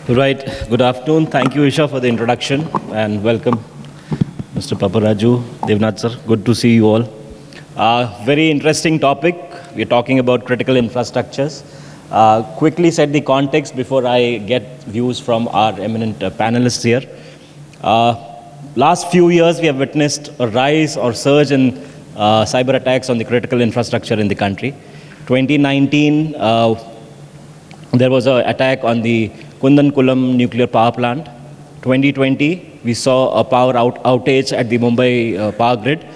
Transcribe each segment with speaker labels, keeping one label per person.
Speaker 1: Right. Good afternoon. Thank you, Isha, for the introduction, and welcome, Mr. Paparaju, Devnath sir. Good to see you all. Very interesting topic. We're talking about critical infrastructures. Quickly set the context before I get views from our eminent panelists here. Last few years, we have witnessed a rise or surge in cyber attacks on the critical infrastructure in the country. 2019, there was an attack on the Kundankulam nuclear power plant. 2020, we saw a power outage at the Mumbai power grid.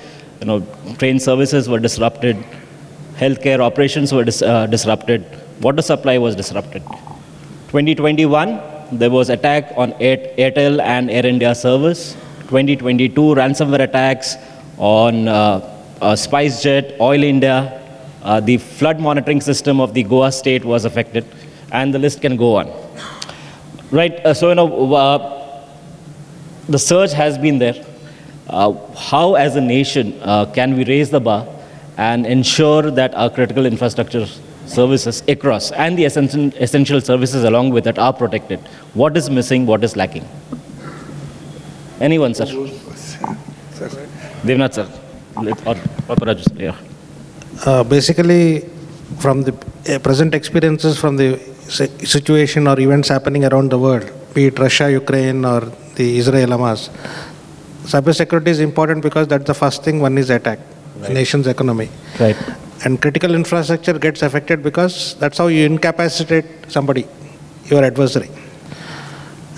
Speaker 1: Train services were disrupted, healthcare operations were disrupted, water supply was disrupted. 2021, there was attack on Airtel and Air India servers. 2022, ransomware attacks on SpiceJet, Oil India. The flood monitoring system of the Goa state was affected, and the list can go on. Right, the surge has been there. How, as a nation, can we raise the bar and ensure that our critical infrastructure services across and the essential services along with it are protected? What is missing? What is lacking? Anyone, sir? Devnath, sir. Or Paparaju, sir. Yeah.
Speaker 2: Basically, from the present experiences from the situation or events happening around the world, be it Russia, Ukraine, or the Israel-Hamas, cybersecurity is important because that's the first thing one is attacked, right. The nation's economy.
Speaker 1: Right.
Speaker 2: And critical infrastructure gets affected because that's how you incapacitate somebody, your adversary.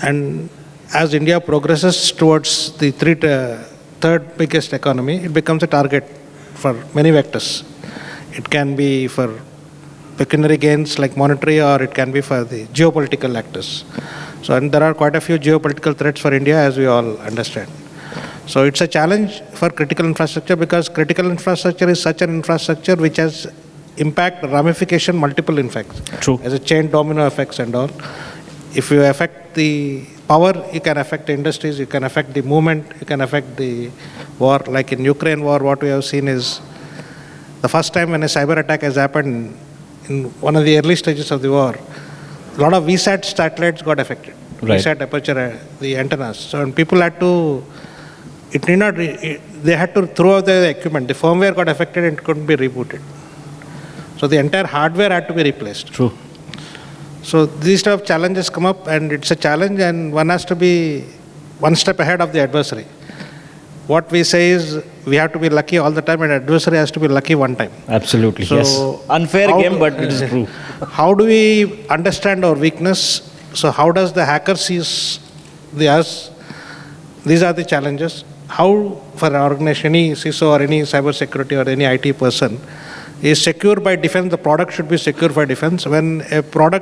Speaker 2: And as India progresses towards the third biggest economy, it becomes a target for many vectors. It can be for pecuniary gains like monetary, or it can be for the geopolitical actors. So, and there are quite a few geopolitical threats for India, as we all understand. So it's a challenge for critical infrastructure because critical infrastructure is such an infrastructure which has impact, ramification, multiple impacts.
Speaker 1: True.
Speaker 2: As a chain domino effects and all. If you affect the power, you can affect the industries, you can affect the movement, you can affect the war. Like in Ukraine war, what we have seen is the first time when a cyber attack has happened in one of the early stages of the war, a lot of VSAT satellites got affected.
Speaker 1: Right.
Speaker 2: VSAT aperture, the antennas. So when people had to, they had to throw out the equipment. The firmware got affected and it couldn't be rebooted. So the entire hardware had to be replaced.
Speaker 1: True.
Speaker 2: So these type of challenges come up, and it's a challenge, and one has to be one step ahead of the adversary. What we say is we have to be lucky all the time, and adversary has to be lucky one time.
Speaker 1: Absolutely,
Speaker 2: so
Speaker 1: yes. Unfair game, but it is true.
Speaker 2: How do we understand our weakness? So how does the hacker sees us? These are the challenges. How, for an organization, any CISO or any cybersecurity or any IT person, is secure by defense. The product should be secure for defense. When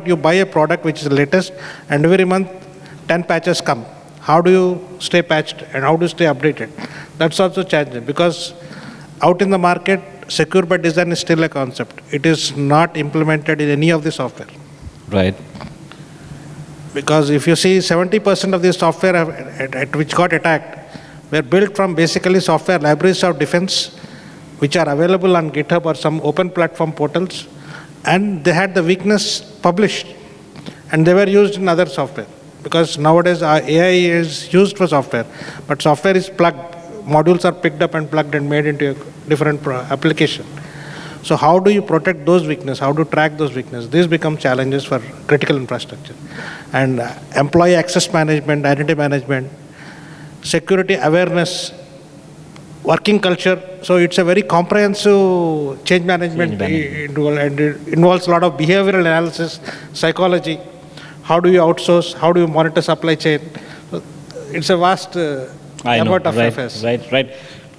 Speaker 2: you buy a product which is the latest, and every month 10 patches come. How do you stay patched and how do you stay updated? That's also challenging because out in the market, secure by design is still a concept. It is not implemented in any of the software.
Speaker 1: Right.
Speaker 2: Because if you see 70% of the software at which got attacked were built from basically software libraries of defense which are available on GitHub or some open platform portals, and they had the weakness published and they were used in other software. Because nowadays AI is used for software, but software is plugged, modules are picked up and plugged and made into a different application. So how do you protect those weaknesses? How to track those weaknesses? These become challenges for critical infrastructure. And employee access management, identity management, security awareness, working culture. So it's a very comprehensive change management. And it involves a lot of behavioral analysis, psychology. How do you outsource? How do you monitor supply chain? So it's a vast amount of affairs.
Speaker 1: Right.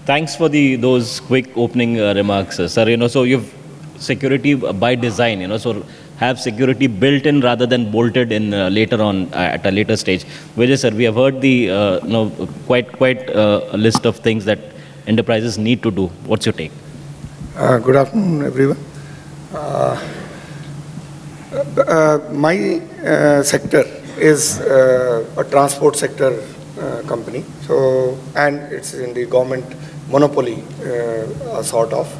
Speaker 1: Thanks for those quick opening remarks, sir. So you've security by design. So have security built in rather than bolted in later on at a later stage. Vijay, sir, we have heard the quite a list of things that enterprises need to do. What's your take?
Speaker 3: Good afternoon, everyone. My sector is a transport sector company, and it's in the government monopoly sort of.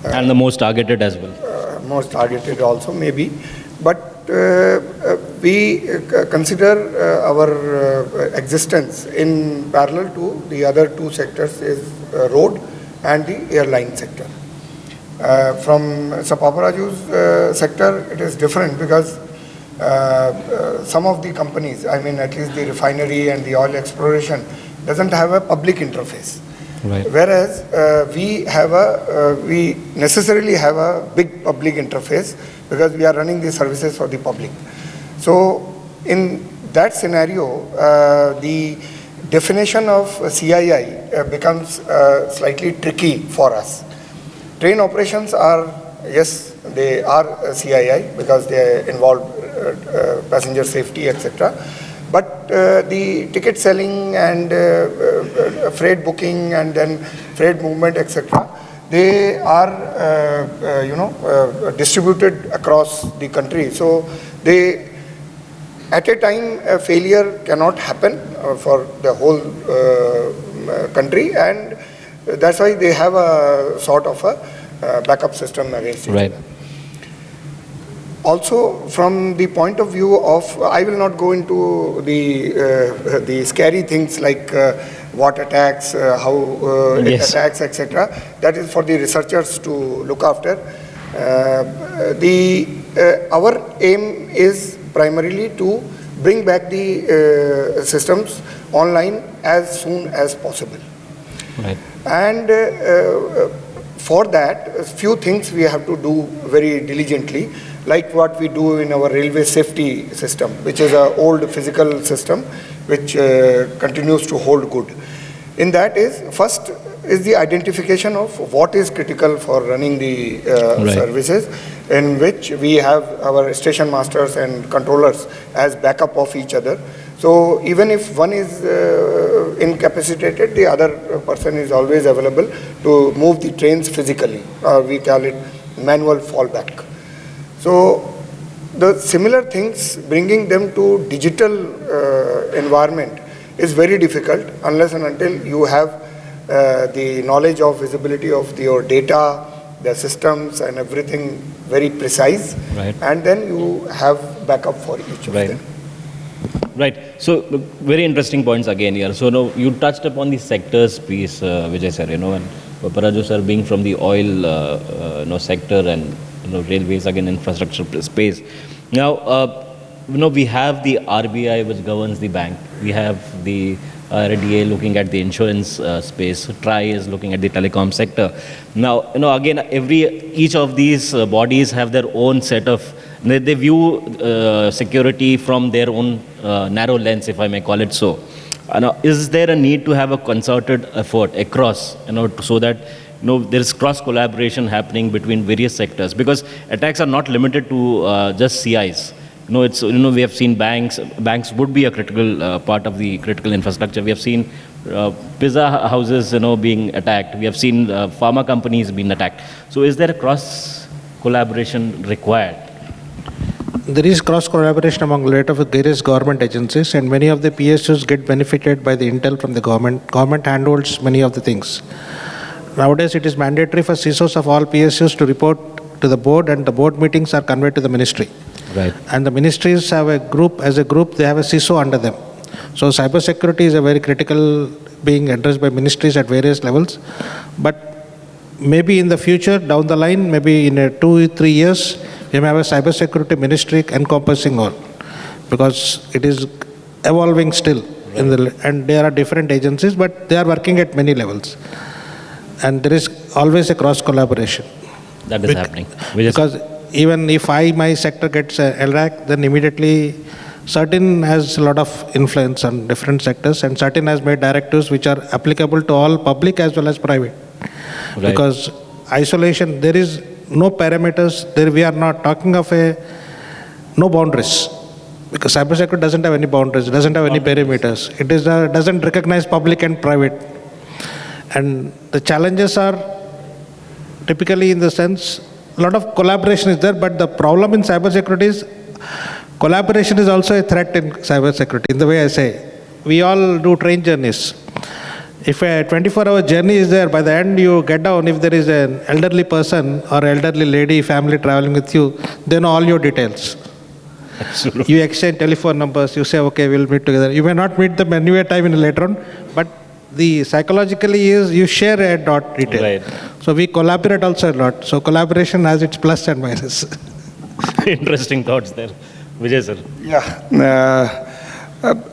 Speaker 1: And the most targeted as well.
Speaker 3: Most targeted also maybe, but we consider our existence in parallel to the other two sectors is road and the airline sector. From Paparaju's sector, it is different because some of the companies, I mean at least the refinery and the oil exploration, doesn't have a public interface.
Speaker 1: Right.
Speaker 3: Whereas we necessarily have a big public interface because we are running the services for the public. So in that scenario, the definition of CII becomes slightly tricky for us. Train operations are, yes, they are CII because they involve passenger safety, etc. But the ticket selling and freight booking and then freight movement, etc., they are, distributed across the country. So they, at a time, a failure cannot happen for the whole country, and that's why they have a sort of a backup system against it.
Speaker 1: Right.
Speaker 3: Also, from the point of view of, I will not go into the scary things like what attacks, how it
Speaker 1: Yes.
Speaker 3: attacks, etc. That is for the researchers to look after. Our aim is primarily to bring back the systems online as soon as possible.
Speaker 1: Right.
Speaker 3: And for that, a few things we have to do very diligently, like what we do in our railway safety system, which is an old physical system which continues to hold good. In that is, first is the identification of what is critical for running the
Speaker 1: Right.
Speaker 3: services, in which we have our station masters and controllers as backup of each other. So even if one is incapacitated, the other person is always available to move the trains physically, or we call it manual fallback. So the similar things, bringing them to digital environment is very difficult unless and until you have the knowledge of visibility of your data, the systems and everything very precise.
Speaker 1: Right.
Speaker 3: And then you have backup for each of
Speaker 1: Right.
Speaker 3: them.
Speaker 1: Right. So very interesting points again here. So now you touched upon the sectors piece, Vijay sir, and Paparaju sir being from the oil sector and railways again infrastructure space. Now we have the RBI which governs the bank. We have the RDA looking at the insurance space. TRI is looking at the telecom sector. Now again each of these bodies have their own set of. They view security from their own narrow lens, if I may call it so. Is there a need to have a concerted effort across, so that there is cross collaboration happening between various sectors? Because attacks are not limited to just CIs. It's we have seen banks would be a critical part of the critical infrastructure. We have seen pizza houses being attacked. We have seen pharma companies being attacked. So is there a cross collaboration required?
Speaker 2: There is cross-collaboration among a lot of various government agencies, and many of the PSUs get benefited by the intel from the government. Government handholds many of the things. Nowadays, it is mandatory for CISOs of all PSUs to report to the board, and the board meetings are conveyed to the ministry.
Speaker 1: Right.
Speaker 2: And the ministries have a group, as a group, they have a CISO under them. So cybersecurity is a very critical being addressed by ministries at various levels. But maybe in the future, down the line, maybe in 2-3 years, we may have a cybersecurity ministry encompassing all, because it is evolving still.
Speaker 1: Right.
Speaker 2: And there are different agencies, but they are working at many levels. And there is always a cross-collaboration.
Speaker 1: That is happening.
Speaker 2: Because even if my sector gets LRAC, then immediately certain has a lot of influence on different sectors, and certain has made directives which are applicable to all public as well as private.
Speaker 1: Right.
Speaker 2: Because isolation, there is no parameters, there we are not talking of no boundaries. Because cybersecurity doesn't have any boundaries, doesn't have any perimeters. It is doesn't recognize public and private. And the challenges are typically in the sense, a lot of collaboration is there, but the problem in cybersecurity is collaboration is also a threat in cybersecurity. In the way I say, we all do train journeys. If a 24-hour journey is there, by the end you get down, if there is an elderly person or elderly lady, family traveling with you, they know all your details.
Speaker 1: Absolutely.
Speaker 2: You exchange telephone numbers, you say, okay, we'll meet together. You may not meet them anywhere time in later on, but the psychologically is you share a dot detail.
Speaker 1: Right.
Speaker 2: So we collaborate also a lot. So collaboration has its plus and minus.
Speaker 1: Interesting thoughts there. Vijay sir.
Speaker 3: Yeah.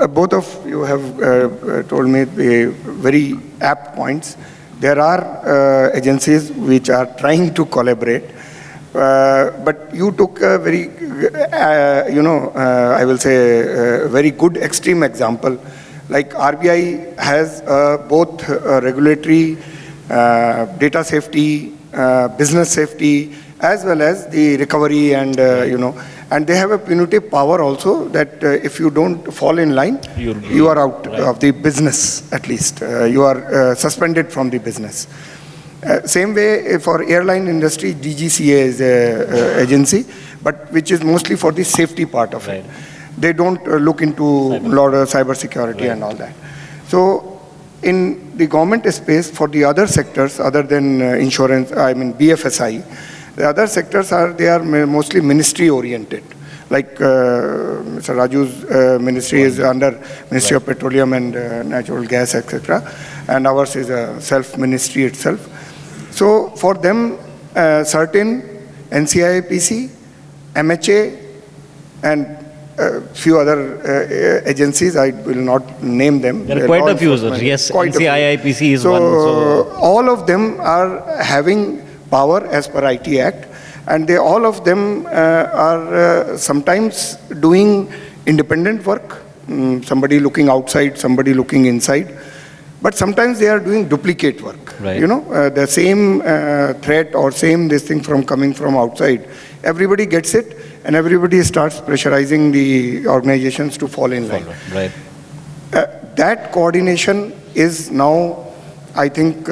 Speaker 3: Both of you have told me the very apt points. There are agencies which are trying to collaborate, but you took a very, I will say, very good extreme example. Like RBI has both regulatory, data safety, business safety, as well as the recovery and, and they have a punitive power also that if you don't fall in line, you are out of the business at least. You are suspended from the business. Same way for airline industry, DGCA is an agency, but which is mostly for the safety part of it. They don't look into a lot of cybersecurity and all that. So in the government space, for the other sectors other than insurance, I mean BFSI, the other sectors they are mostly ministry oriented. Like Mr. Raju's ministry is under Ministry of Petroleum and Natural Gas, etc. And ours is a self-ministry itself. So for them, certain NCIPC, MHA, and few other agencies, I will not name them.
Speaker 1: There are quite a few, sir. Yes, NCIPC is one.
Speaker 3: So all of them are having power as per IT Act, and all of them are sometimes doing independent work, somebody looking outside, somebody looking inside, but sometimes they are doing duplicate work.
Speaker 1: Right.
Speaker 3: The same threat or same this thing coming from outside, everybody gets it, and everybody starts pressurizing the organizations to fall in line.
Speaker 1: Right.
Speaker 3: That coordination is now, I think,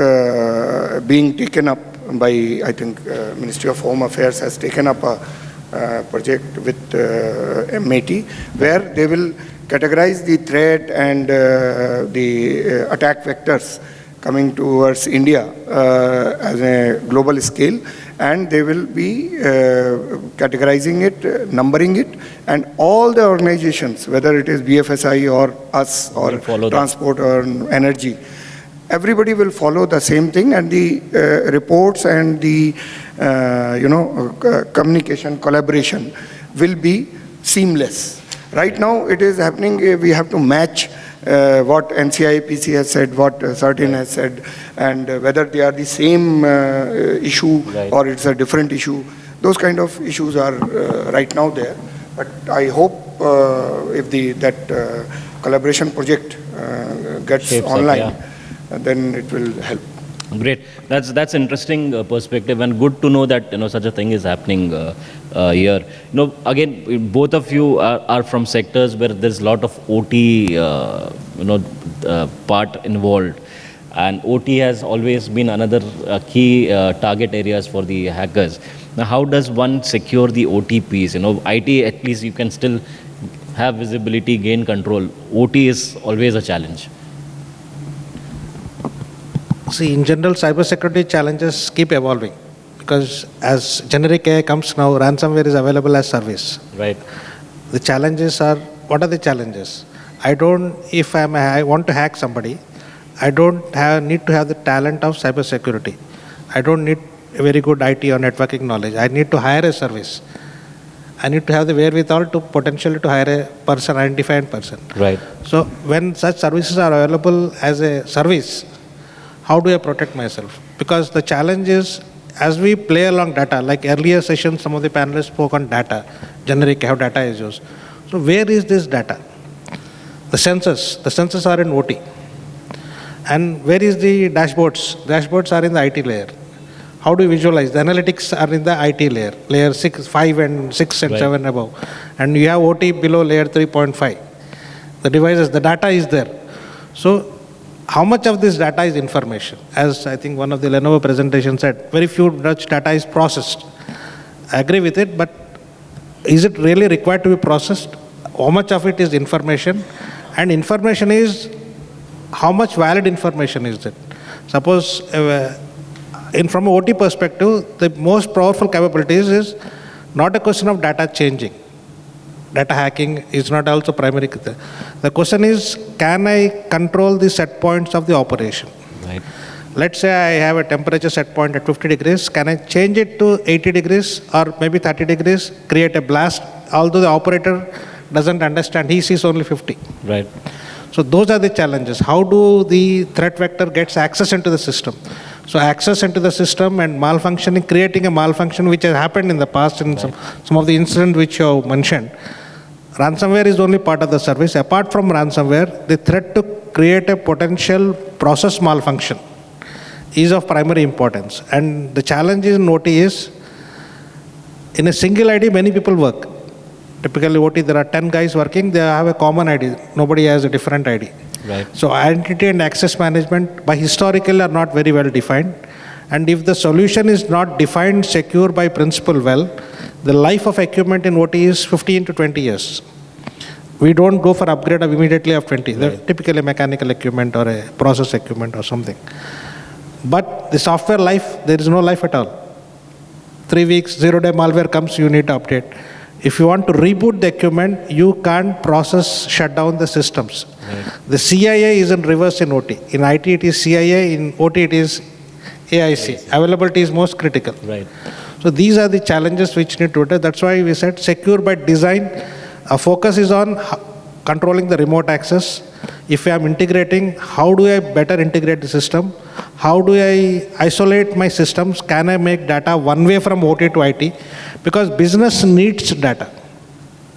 Speaker 3: being taken up by, I think, Ministry of Home Affairs has taken up a project with MAT, where they will categorize the threat and the attack vectors coming towards India as a global scale, and they will be categorizing it, numbering it, and all the organizations, whether it is BFSI or us or transport or energy, everybody will follow the same thing, and the reports and the communication, collaboration will be seamless. Right now it is happening, we have to match what NCIPC has said, what CERTIN has said, and whether they are the same issue or it's a different issue. Those kind of issues are right now there. But I hope if that collaboration project gets
Speaker 1: Shapes
Speaker 3: online,
Speaker 1: up,
Speaker 3: then it will help.
Speaker 1: Great. That's interesting perspective, and good to know that such a thing is happening here. Again, both of you are from sectors where there's a lot of OT part involved, and OT has always been another key target areas for the hackers. Now, how does one secure the OT piece? IT, at least you can still have visibility, gain control. OT is always a challenge.
Speaker 2: See, in general, cybersecurity challenges keep evolving, because as generic AI comes now, ransomware is available as service.
Speaker 1: Right.
Speaker 2: The challenges are, what are the challenges? If I want to hack somebody, I don't need to have the talent of cybersecurity. I don't need a very good IT or networking knowledge. I need to hire a service. I need to have the wherewithal to potentially to hire a person, identified person.
Speaker 1: Right.
Speaker 2: So when such services are available as a service, how do I protect myself? Because the challenge is, as we play along data, like earlier sessions, some of the panelists spoke on data, generic how data is used. So where is this data? The sensors are in OT. And where is the dashboards? Dashboards are in the IT layer. How do you visualize? The analytics are in the IT layer, layer 6, 5 and 6 and 7 above. And you have OT below layer 3.5. The devices, the data is there. So how much of this data is information? As I think one of the Lenovo presentations said, very few much data is processed. I agree with it, but is it really required to be processed? How much of it is information? And information is, how much valid information is it? Suppose, from an OT perspective, the most powerful capabilities is not a question of data changing. data hacking is not also primary. The question is, can I control the set points of the operation?
Speaker 1: Right.
Speaker 2: Let's say I have a temperature set point at 50 degrees. Can I change it to 80 degrees or maybe 30 degrees, create a blast, although the operator doesn't understand, he sees only 50.
Speaker 1: Right.
Speaker 2: So those are the challenges. How do the threat vector gets access into the system? So access into the system and malfunctioning, creating a malfunction which has happened in the past in some of the incidents which you mentioned. Ransomware is only part of the service. Apart from ransomware, the threat to create a potential process malfunction is of primary importance. And the challenge in OT is, in a single ID, many people work. Typically OT, there are 10 guys working, they have a common ID. Nobody has a different ID.
Speaker 1: Right.
Speaker 2: So identity and access management by historical are not very well defined. And if the solution is not defined secure by principle well, the life of equipment in OT is 15 to 20 years. We don't go for upgrade of immediately of 20. They're typically mechanical equipment or a process equipment or something. But the software life, there is no life at all. 3 weeks, 0-day malware comes, you need to update. If you want to reboot the equipment, you can't process, shut down the systems. Right. The CIA is in reverse in OT. In IT, it is CIA. In OT, it is AIC. Availability is most critical.
Speaker 1: Right.
Speaker 2: So these are the challenges which need to address. That's why we said secure by design. Our focus is on controlling the remote access. If I am integrating, how do I better integrate the system? How do I isolate my systems? Can I make data one way from OT to IT? Because business needs data.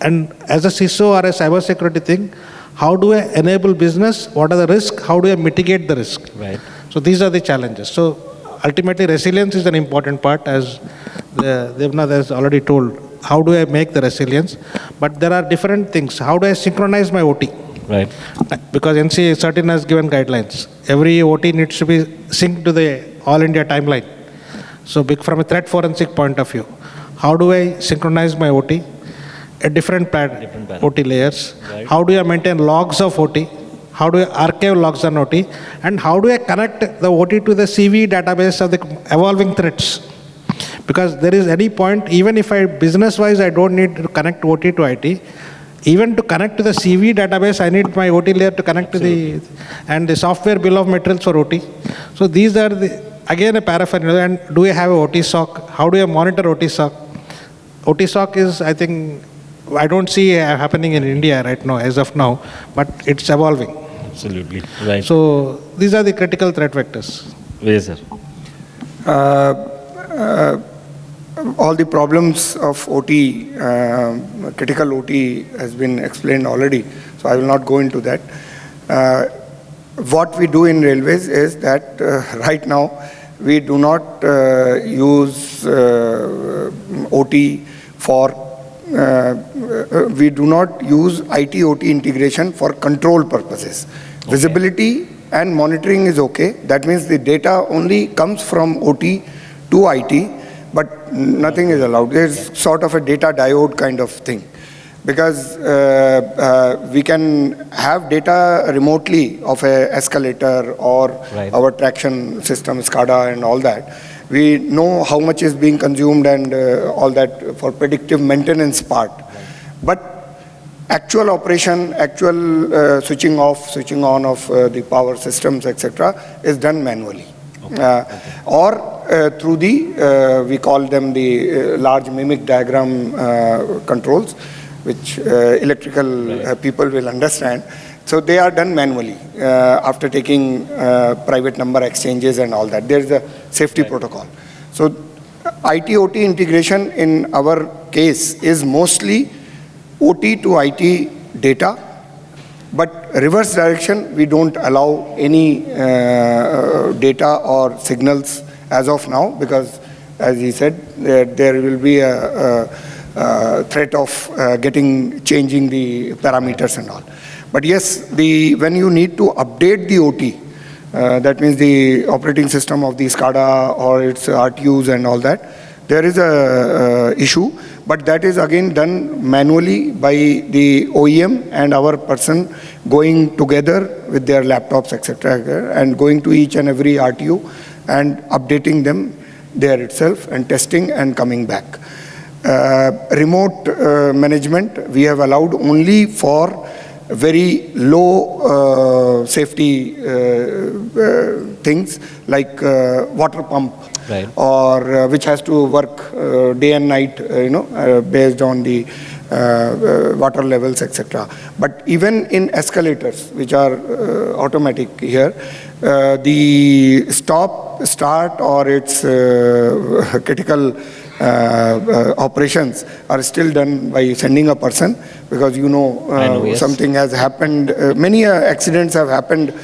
Speaker 2: And as a CISO or a cybersecurity thing, how do I enable business? What are the risks? How do I mitigate the risk?
Speaker 1: Right.
Speaker 2: So these are the challenges. So ultimately, resilience is an important part, as Devnath has already told. How do I make the resilience? But there are different things. How do I synchronize my OT?
Speaker 1: Right.
Speaker 2: Because NCA 13 has given guidelines. Every OT needs to be synced to the All India timeline. So from a threat forensic point of view, how do I synchronize my OT at different OT layers? Right. How do I maintain logs of OT? How do I archive logs on OT? And how do I connect the OT to the CV database of the evolving threats? Because there is any point, even if business-wise, I don't need to connect OT to IT, even to connect to the CV database, I need my OT layer to connect
Speaker 1: Absolutely.
Speaker 2: to and the software bill of materials for OT. So these are again a paraphernalia. And do I have a OT SOC? How do I monitor OT SOC? OT SOC is, I think, I don't see happening in India right now, as of now, but it's evolving.
Speaker 1: Absolutely. Right.
Speaker 2: So these are the critical threat vectors.
Speaker 1: Yes, sir.
Speaker 3: All the problems of OT, critical OT has been explained already, so I will not go into that. What we do in railways is that right now we do not use OT for, we do not use IT-OT integration for control purposes. Okay. Visibility and monitoring is okay. That means the data only comes from OT to IT, but nothing is allowed. There's sort of a data diode kind of thing. Because we can have data remotely of a escalator or our traction system, SCADA and all that. We know how much is being consumed and all that for predictive maintenance part. But actual operation, actual switching off, switching on of the power systems, etc., is done manually. Or through the, we call them the large mimic diagram controls, which electrical people will understand. So they are done manually after taking private number exchanges and all that. There is a safety protocol. So IT-OT integration in our case is mostly OT to IT data, but reverse direction, we don't allow any data or signals as of now, because as he said, there will be a threat of changing the parameters and all. But yes, when you need to update the OT, that means the operating system of the SCADA or its RTUs and all that, there is a issue, but that is again done manually by the OEM and our person going together with their laptops, etc., and going to each and every RTU and updating them there itself and testing and coming back. Remote management, we have allowed only for very low safety things like water pump,
Speaker 1: right,
Speaker 3: or which has to work day and night, based on the water levels, etc. But even in escalators, which are automatic here, the stop, start, or its critical operations are still done by sending a person, because
Speaker 1: yes,
Speaker 3: something has happened. Many accidents have happened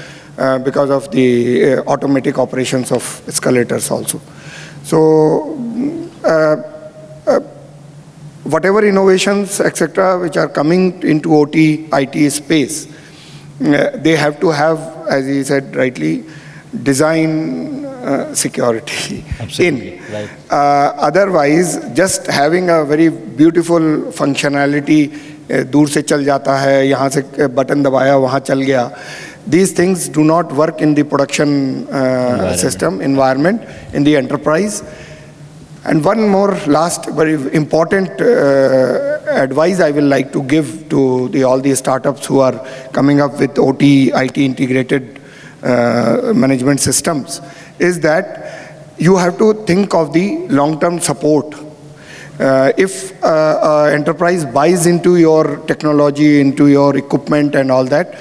Speaker 3: because of the automatic operations of escalators also. So whatever innovations, etc., which are coming into OT, IT space, they have to have, as he said rightly, design security
Speaker 1: absolutely,
Speaker 3: in.
Speaker 1: right.
Speaker 3: Otherwise, just having a very beautiful functionality, दूर से चल जाता है, यहाँ से button दबाया, वहाँ चल गया. These things do not work in the production system environment, in the enterprise. And one more last very important advice I will like to give to all the startups who are coming up with OT, IT integrated management systems, is that you have to think of the long-term support. If an enterprise buys into your technology, into your equipment and all that,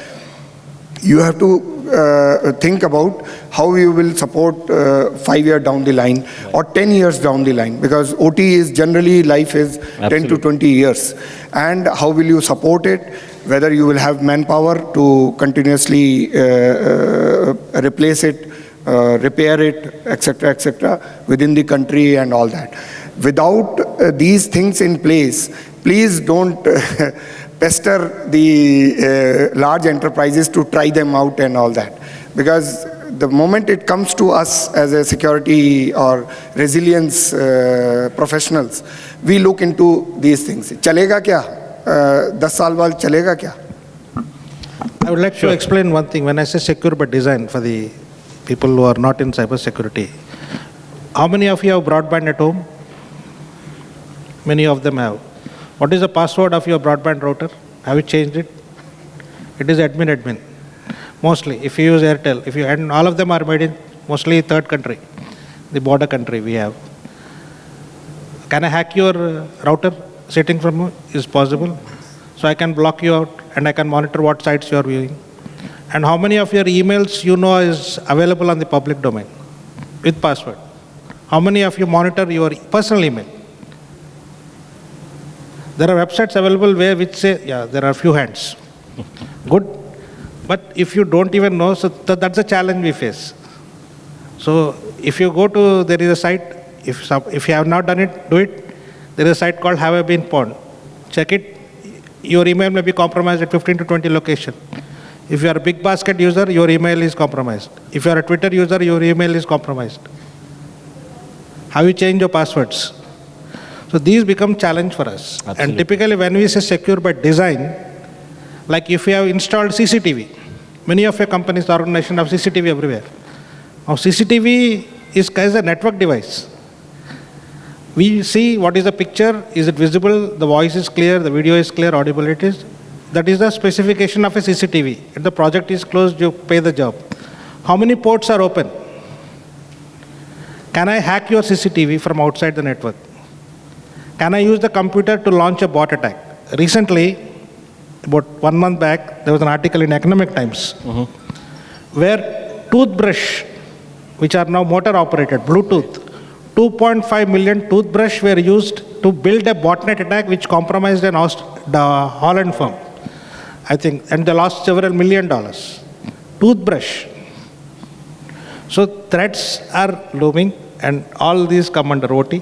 Speaker 3: you have to think about how you will support 5 years down the line, right, or 10 years down the line, because OT is generally, life is
Speaker 1: absolutely
Speaker 3: 10 to 20 years. And how will you support it? Whether you will have manpower to continuously replace it, repair it, etc., within the country and all that. Without these things in place, please don't pester the large enterprises to try them out and all that. Because the moment it comes to us as a security or resilience professionals, we look into these things. Chalega kya? 10 saal baad chalega kya?
Speaker 2: I would like to explain one thing. When I say secure by design, for the people who are not in cybersecurity, how many of you have broadband at home? Many of them have. What is the password of your broadband router? Have you changed it? It is admin. Mostly, if you use Airtel, and all of them are made in mostly third country, the border country we have. Can I hack your router sitting from you? Is possible. So I can block you out and I can monitor what sites you are viewing. And how many of your emails is available on the public domain with password? How many of you monitor your personal email? There are websites available which say, yeah, there are few hands. Good. But if you don't even know, so that's a challenge we face. So if you go to, there is a site, if you have not done it, do it. There is a site called Have I Been Pwned. Check it. Your email may be compromised at 15 to 20 locations. If you are a big basket user, your email is compromised. If you are a Twitter user, your email is compromised. How you change your passwords? So these become challenge for us. Absolutely. And typically when we say secure by design, like if you have installed CCTV, many of your companies, organizations have CCTV everywhere. Now CCTV is a network device. We see what is the picture, is it visible, the voice is clear, the video is clear, audible it is. That is the specification of a CCTV. If the project is closed, you pay the job. How many ports are open? Can I hack your CCTV from outside the network? Can I use the computer to launch a bot attack? Recently, about 1 month back, there was an article in Economic Times where toothbrush, which are now motor operated, Bluetooth, 2.5 million toothbrush were used to build a botnet attack which compromised the Holland firm, I think, and they lost several $1 million. Toothbrush. So threats are looming and all these come under OT.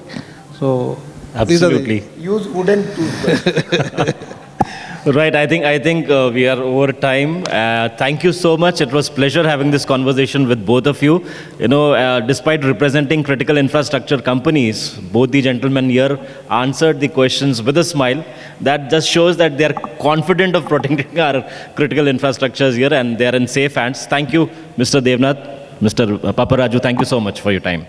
Speaker 2: So
Speaker 1: absolutely.
Speaker 3: Use wooden toothbrush.
Speaker 1: Right, I think we are over time. Thank you so much. It was pleasure having this conversation with both of you. Despite representing critical infrastructure companies, both the gentlemen here answered the questions with a smile. That just shows that they are confident of protecting our critical infrastructures here and they are in safe hands. Thank you, Mr. Devnath, Mr. Paparaju. Thank you so much for your time.